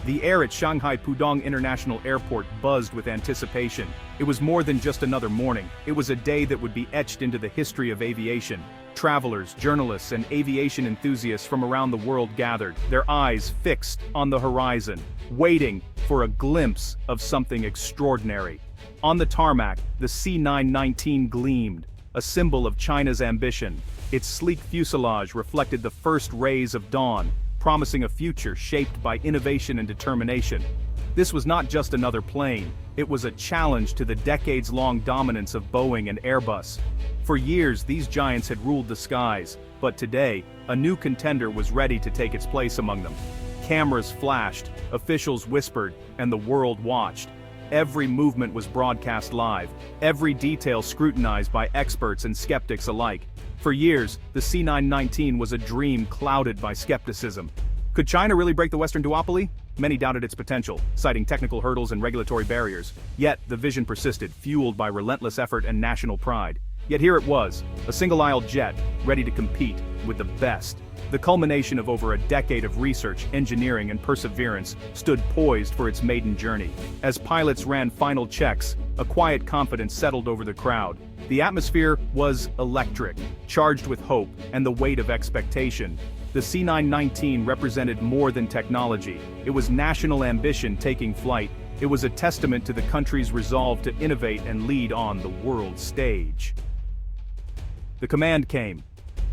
The air at Shanghai Pudong International Airport buzzed with anticipation. It was more than just another morning, it was a day that would be etched into the history of aviation. Travelers, journalists, and aviation enthusiasts from around the world gathered, their eyes fixed on the horizon, waiting for a glimpse of something extraordinary. On the tarmac, the C919 gleamed, a symbol of China's ambition. Its sleek fuselage reflected the first rays of dawn, promising a future shaped by innovation and determination. This was not just another plane, it was a challenge to the decades-long dominance of Boeing and Airbus. For years, these giants had ruled the skies, but today, a new contender was ready to take its place among them. Cameras flashed, officials whispered, and the world watched. Every movement was broadcast live, every detail scrutinized by experts and skeptics alike. For years, the C919 was a dream clouded by skepticism. Could China really break the Western duopoly? Many doubted its potential, citing technical hurdles and regulatory barriers. Yet, the vision persisted, fueled by relentless effort and national pride. Yet here it was, a single-aisle jet, ready to compete with the best. The culmination of over a decade of research, engineering, and perseverance stood poised for its maiden journey. As pilots ran final checks, a quiet confidence settled over the crowd. The atmosphere was electric, charged with hope and the weight of expectation. The C919 represented more than technology. It was national ambition taking flight. It was a testament to the country's resolve to innovate and lead on the world stage. The command came.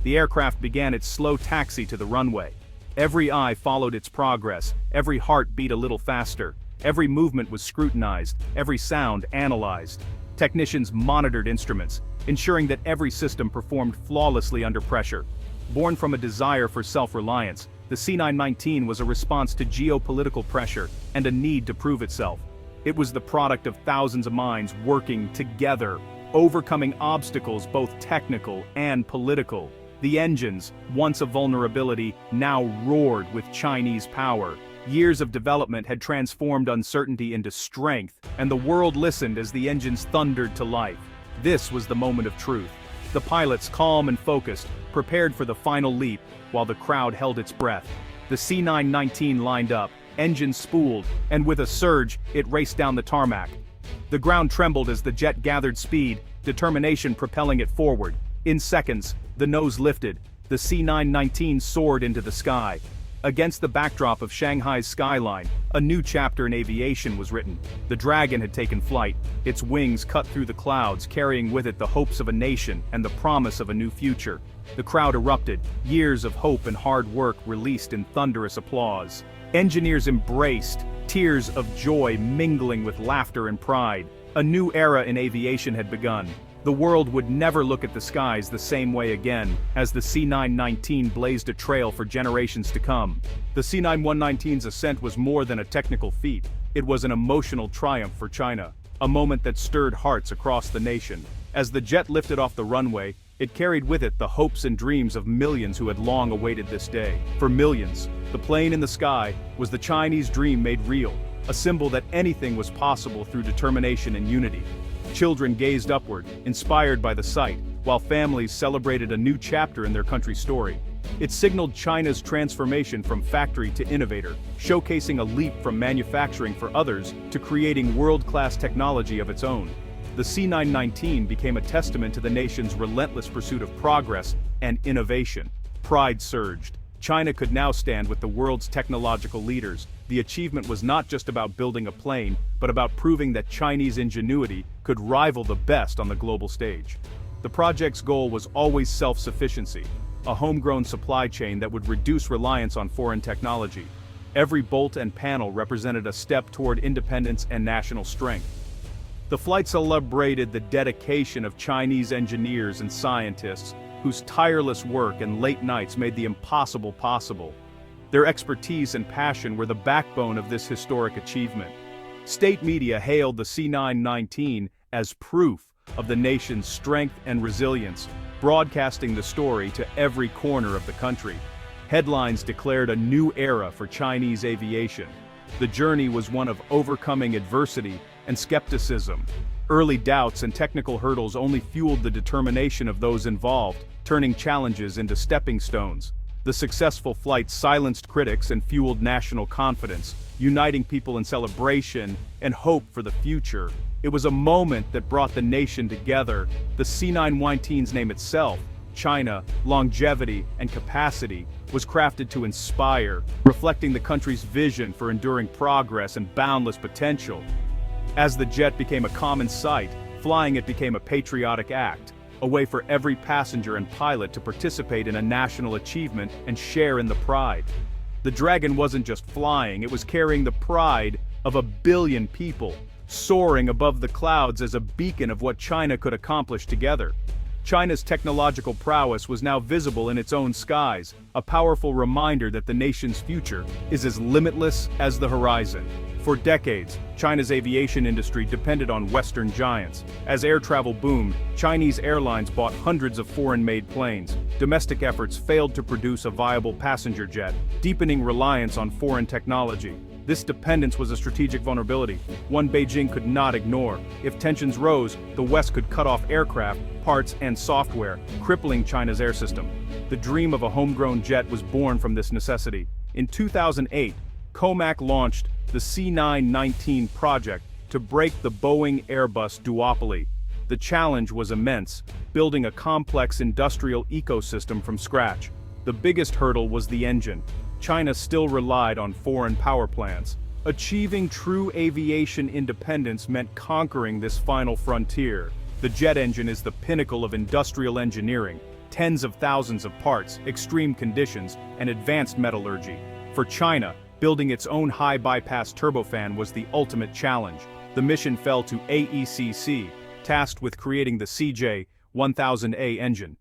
The aircraft began its slow taxi to the runway. Every eye followed its progress, every heart beat a little faster. Every movement was scrutinized, every sound analyzed. Technicians monitored instruments, ensuring that every system performed flawlessly under pressure. Born from a desire for self-reliance, the C919 was a response to geopolitical pressure and a need to prove itself. It was the product of thousands of minds working together, overcoming obstacles both technical and political. The engines, once a vulnerability, now roared with Chinese power. Years of development had transformed uncertainty into strength, and the world listened as the engines thundered to life. This was the moment of truth. The pilots, calm and focused, prepared for the final leap, while the crowd held its breath. The C919 lined up, engines spooled, and with a surge, it raced down the tarmac. The ground trembled as the jet gathered speed, determination propelling it forward. In seconds, the nose lifted, the C919 soared into the sky. Against the backdrop of Shanghai's skyline, a new chapter in aviation was written. The Dragon had taken flight, its wings cut through the clouds, carrying with it the hopes of a nation and the promise of a new future. The crowd erupted, years of hope and hard work released in thunderous applause. Engineers embraced, tears of joy mingling with laughter and pride. A new era in aviation had begun. The world would never look at the skies the same way again, as the C919 blazed a trail for generations to come. The C919's ascent was more than a technical feat. It was an emotional triumph for China, a moment that stirred hearts across the nation. As the jet lifted off the runway, it carried with it the hopes and dreams of millions who had long awaited this day. For millions, the plane in the sky was the Chinese dream made real, a symbol that anything was possible through determination and unity. Children gazed upward, inspired by the sight, while families celebrated a new chapter in their country's story. It signaled China's transformation from factory to innovator, showcasing a leap from manufacturing for others to creating world-class technology of its own. The C919 became a testament to the nation's relentless pursuit of progress and innovation. Pride surged. China could now stand with the world's technological leaders. The achievement was not just about building a plane, but about proving that Chinese ingenuity could rival the best on the global stage. The project's goal was always self-sufficiency, a homegrown supply chain that would reduce reliance on foreign technology. Every bolt and panel represented a step toward independence and national strength. The flight celebrated the dedication of Chinese engineers and scientists, whose tireless work and late nights made the impossible possible. Their expertise and passion were the backbone of this historic achievement. State media hailed the C919 as proof of the nation's strength and resilience, broadcasting the story to every corner of the country. Headlines declared a new era for Chinese aviation. The journey was one of overcoming adversity and skepticism. Early doubts and technical hurdles only fueled the determination of those involved, turning challenges into stepping stones. The The successful flight silenced critics and fueled national confidence, uniting people in celebration and hope for the future. It was a moment that brought the nation together. The C919's name itself, China, longevity, and capacity, was crafted to inspire, reflecting the country's vision for enduring progress and boundless potential. As the jet became a common sight, flying it became a patriotic act, a way for every passenger and pilot to participate in a national achievement and share in the pride. The Dragon wasn't just flying, it was carrying the pride of 1 billion people, soaring above the clouds as a beacon of what China could accomplish together. China's technological prowess was now visible in its own skies, a powerful reminder that the nation's future is as limitless as the horizon. For decades, China's aviation industry depended on Western giants. As air travel boomed, Chinese airlines bought hundreds of foreign-made planes. Domestic efforts failed to produce a viable passenger jet, deepening reliance on foreign technology. This dependence was a strategic vulnerability, one Beijing could not ignore. If tensions rose, the West could cut off aircraft, parts, and software, crippling China's air system. The dream of a homegrown jet was born from this necessity. In 2008, COMAC launched the C919 project to break the Boeing-Airbus duopoly. The challenge was immense, building a complex industrial ecosystem from scratch. The biggest hurdle was the engine. China still relied on foreign power plants. Achieving true aviation independence meant conquering this final frontier. The jet engine is the pinnacle of industrial engineering, tens of thousands of parts, extreme conditions, and advanced metallurgy. For China, building its own high-bypass turbofan was the ultimate challenge. The mission fell to AECC, tasked with creating the CJ-1000A engine.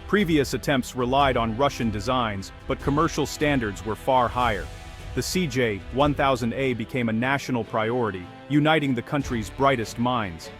Previous attempts relied on Russian designs, but commercial standards were far higher. The CJ-1000A became a national priority, uniting the country's brightest minds.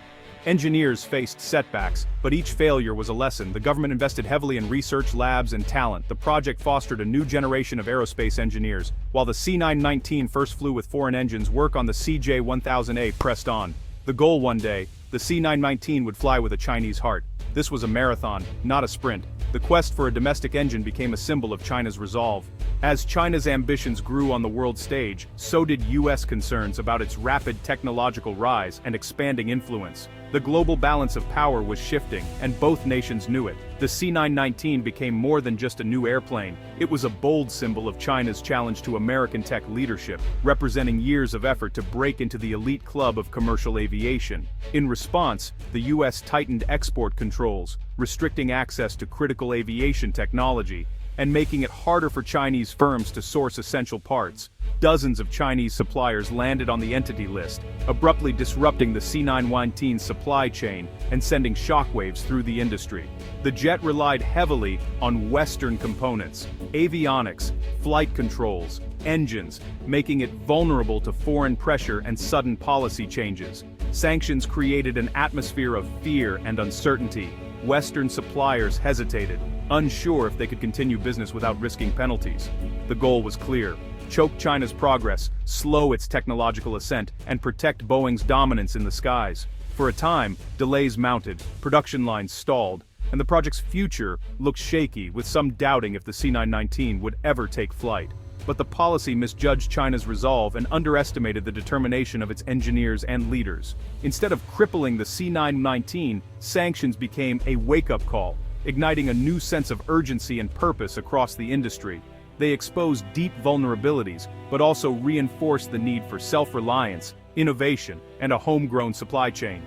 Engineers faced setbacks, but each failure was a lesson. The government invested heavily in research, labs, and talent. The project fostered a new generation of aerospace engineers. While the C919 first flew with foreign engines, work on the CJ-1000A pressed on. The goal one day, the C919 would fly with a Chinese heart. This was a marathon, not a sprint. The quest for a domestic engine became a symbol of China's resolve. As China's ambitions grew on the world stage, so did US concerns about its rapid technological rise and expanding influence. The global balance of power was shifting, and both nations knew it. The C919 became more than just a new airplane. It was a bold symbol of China's challenge to American tech leadership, representing years of effort to break into the elite club of commercial aviation. In response, the US tightened export controls, restricting access to critical aviation technology, and making it harder for Chinese firms to source essential parts. Dozens of Chinese suppliers landed on the entity list, abruptly disrupting the C919's supply chain and sending shockwaves through the industry. The jet relied heavily on Western components, avionics, flight controls, engines, making it vulnerable to foreign pressure and sudden policy changes. Sanctions created an atmosphere of fear and uncertainty. Western suppliers hesitated, unsure if they could continue business without risking penalties. The goal was clear: choke China's progress, slow its technological ascent, and protect Boeing's dominance in the skies. For a time, delays mounted, production lines stalled, and the project's future looked shaky, with some doubting if the C919 would ever take flight. But the policy misjudged China's resolve and underestimated the determination of its engineers and leaders. Instead of crippling the C919, sanctions became a wake-up call, igniting a new sense of urgency and purpose across the industry. They exposed deep vulnerabilities, but also reinforced the need for self-reliance, innovation, and a homegrown supply chain.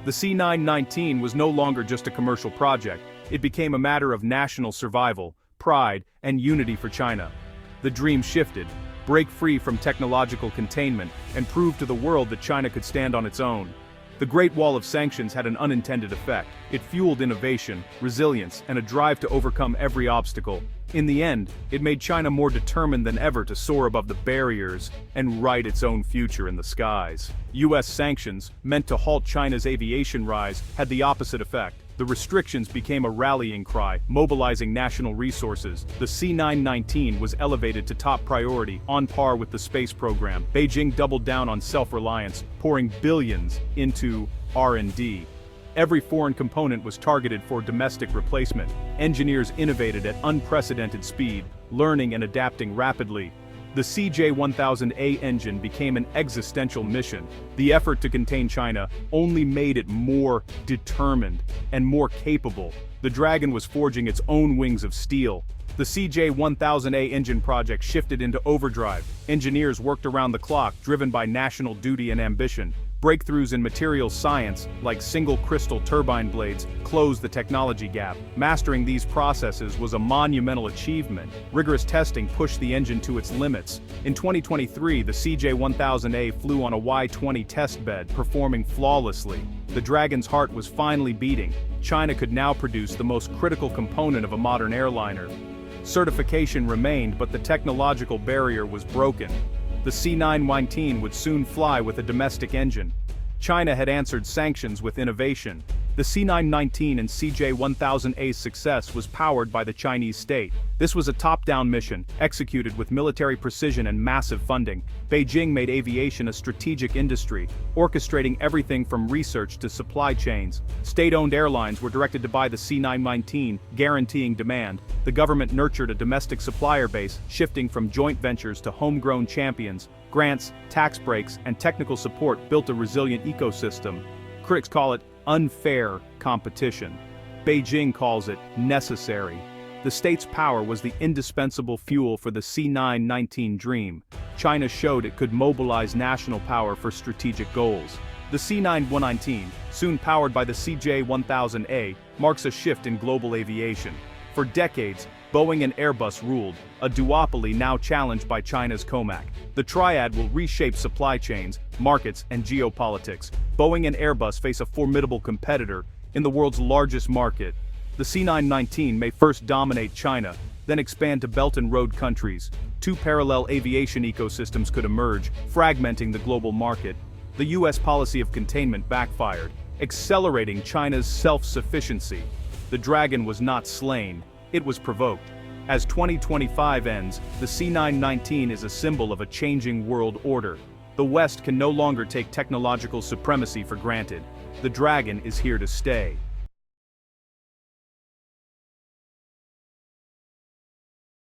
The C919 was no longer just a commercial project. It became a matter of national survival, pride, and unity for China. The dream shifted: break free from technological containment, and prove to the world that China could stand on its own. The Great Wall of Sanctions had an unintended effect. It fueled innovation, resilience, and a drive to overcome every obstacle. In the end, it made China more determined than ever to soar above the barriers and write its own future in the skies. US sanctions, meant to halt China's aviation rise, had the opposite effect. The restrictions became a rallying cry, mobilizing national resources. The C919 was elevated to top priority, on par with the space program. Beijing doubled down on self-reliance, pouring billions into R&D. Every foreign component was targeted for domestic replacement. Engineers innovated at unprecedented speed, learning and adapting rapidly. The CJ-1000A engine became an existential mission. The effort to contain China only made it more determined and more capable. The Dragon was forging its own wings of steel. The CJ-1000A engine project shifted into overdrive. Engineers worked around the clock, driven by national duty and ambition. Breakthroughs in materials science, like single crystal turbine blades, closed the technology gap. Mastering these processes was a monumental achievement. Rigorous testing pushed the engine to its limits. In 2023, the CJ-1000A flew on a Y-20 test bed, performing flawlessly. The Dragon's heart was finally beating. China could now produce the most critical component of a modern airliner. Certification remained, but the technological barrier was broken. The C919 would soon fly with a domestic engine. China had answered sanctions with innovation. The C919 and CJ-1000A's success was powered by the Chinese state. This was a top-down mission, executed with military precision and massive funding. Beijing made aviation a strategic industry, orchestrating everything from research to supply chains. State-owned airlines were directed to buy the C919, guaranteeing demand. The government nurtured a domestic supplier base, shifting from joint ventures to homegrown champions. Grants, tax breaks, and technical support built a resilient ecosystem. Critics call it unfair competition. Beijing calls it necessary. The state's power was the indispensable fuel for the C919 dream. China showed it could mobilize national power for strategic goals. The C919, soon powered by the CJ-1000A, marks a shift in global aviation. For decades, Boeing and Airbus ruled, a duopoly now challenged by China's COMAC. The triad will reshape supply chains, markets, and geopolitics. Boeing and Airbus face a formidable competitor in the world's largest market. The C919 may first dominate China, then expand to Belt and Road countries. Two parallel aviation ecosystems could emerge, fragmenting the global market. The US policy of containment backfired, accelerating China's self-sufficiency. The Dragon was not slain, it was provoked. As 2025 ends, the C919 is a symbol of a changing world order. The West can no longer take technological supremacy for granted. The Dragon is here to stay.